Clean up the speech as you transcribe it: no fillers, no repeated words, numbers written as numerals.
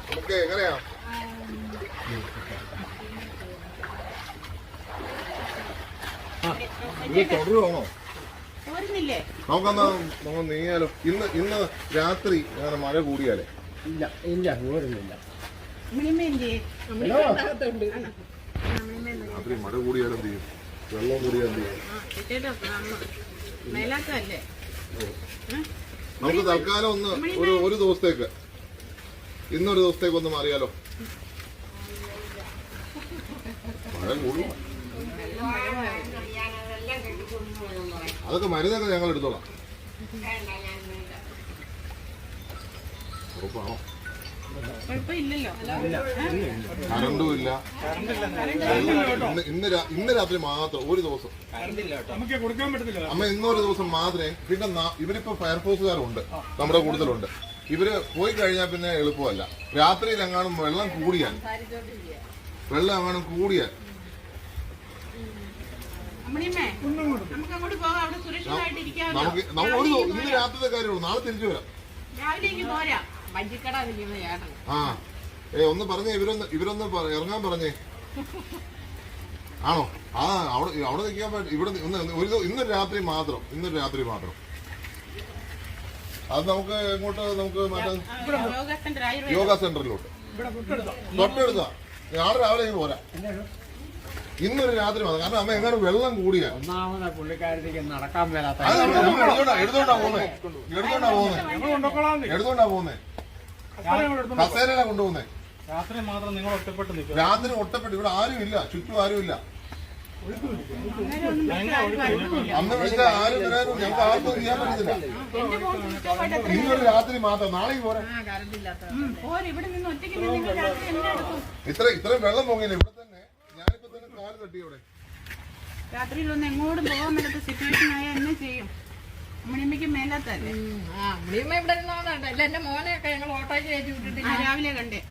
നമുക്ക് എങ്ങനെയാ തുടരുവാണോ? നമുക്കെന്നാ നമ്മൾ നീങ്ങിയാലോ? ഇന്ന് രാത്രി അങ്ങനെ മഴ കൂടിയാലേ? ഇല്ല ഇല്ല പോരുന്നില്ല. രാത്രി മഴ കൂടിയാലും എന്ത് ചെയ്യും? വെള്ളം കൂടിയാൽ എന്ത് ചെയ്യും? നമുക്ക് തൽക്കാലം ഒന്ന് ഒരു ദിവസത്തേക്ക് ഇന്നൊരു ദിവസത്തേക്ക് ഒന്ന് മാറിയാലോ? മഴ കൂടും. അതൊക്കെ മരുന്നൊക്കെ ഞങ്ങൾ എടുത്തോളാം. ഉറപ്പാണോ? കറണ്ടും ഇല്ല. ഇന്ന് രാത്രി മാത്രം ഒരു ദിവസം അമ്മ, ഇന്നൊരു ദിവസം മാത്രമേ. പിന്നെ ഇവരിപ്പോ ഫയർഫോഴ്സുകാരുണ്ട് നമ്മുടെ കൂടുതലുണ്ട്. ഇവര് പോയി കഴിഞ്ഞാൽ പിന്നെ എളുപ്പമല്ല. രാത്രിയിൽ എങ്ങാനും വെള്ളം കൂടിയാൽ നമുക്ക് ഇന്ന് രാത്രിത്തെ കാര്യമുള്ളൂ. നാളെ തിരിച്ചു വരാം. ആ ഒന്ന് പറഞ്ഞേ, ഇവരൊന്ന് ഇറങ്ങാൻ പറഞ്ഞേ. ആണോ? ആ അവിടെ നിൽക്കാൻ പറ്റും. ഇവിടെ ഇന്നൊരു രാത്രി മാത്രം. അത് നമുക്ക് എങ്ങോട്ട് നമുക്ക് മാറ്റാൻ? യോഗ സെന്ററിലോട്ട് തൊട്ടെടുത്താ. നാളെ രാവിലെ പോരാ. ഇന്നൊരു രാത്രി മാത്രം. കാരണം അമ്മ എങ്ങനെ വെള്ളം കൂടിയാ ഒന്നാമത് പുള്ളിക്കാരത്തേക്ക് നടക്കാൻ മേലാത്ത എടുത്തോണ്ടാ പോകുന്നേ. കസേരയിലാ കൊണ്ടുപോകുന്നേ. രാത്രി മാത്രം നിങ്ങൾ ഒറ്റപ്പെട്ട് നിൽക്കും. രാത്രി ഒറ്റപ്പെട്ട്. ഇവിടെ ആരുമില്ല, ചുറ്റും ആരുമില്ല. അന്ന് വിളിച്ച ആരും വരാനും ഞങ്ങൾക്ക് ആർക്കും ചെയ്യാൻ പറ്റത്തില്ല. ഇന്നൊരു രാത്രി മാത്രം. നാളെ പോരാ. ഇത്രയും വെള്ളം പോകില്ല ഇവിടെ തന്നെ. ഞാനിപ്പോ തന്നെ കാല് തട്ടി ഇവിടെ. രാത്രിയിലൊന്നും എങ്ങോട്ടും പോകാൻ മേലാത്ത സിറ്റുവേഷൻ ആയാൽ എന്നെ ചെയ്യും. അമ്മണിയമ്മയ്ക്ക് മേലാത്തല്ലേ. അമ്മണിയമ്മ ഇവിടെ ഇരുന്നോണ്ടാ. എന്റെ മോനെയൊക്കെ ഞങ്ങൾ ഓട്ടോയ്ക്ക് കയറ്റി വിട്ടിട്ട് രാവിലെ കണ്ടേ.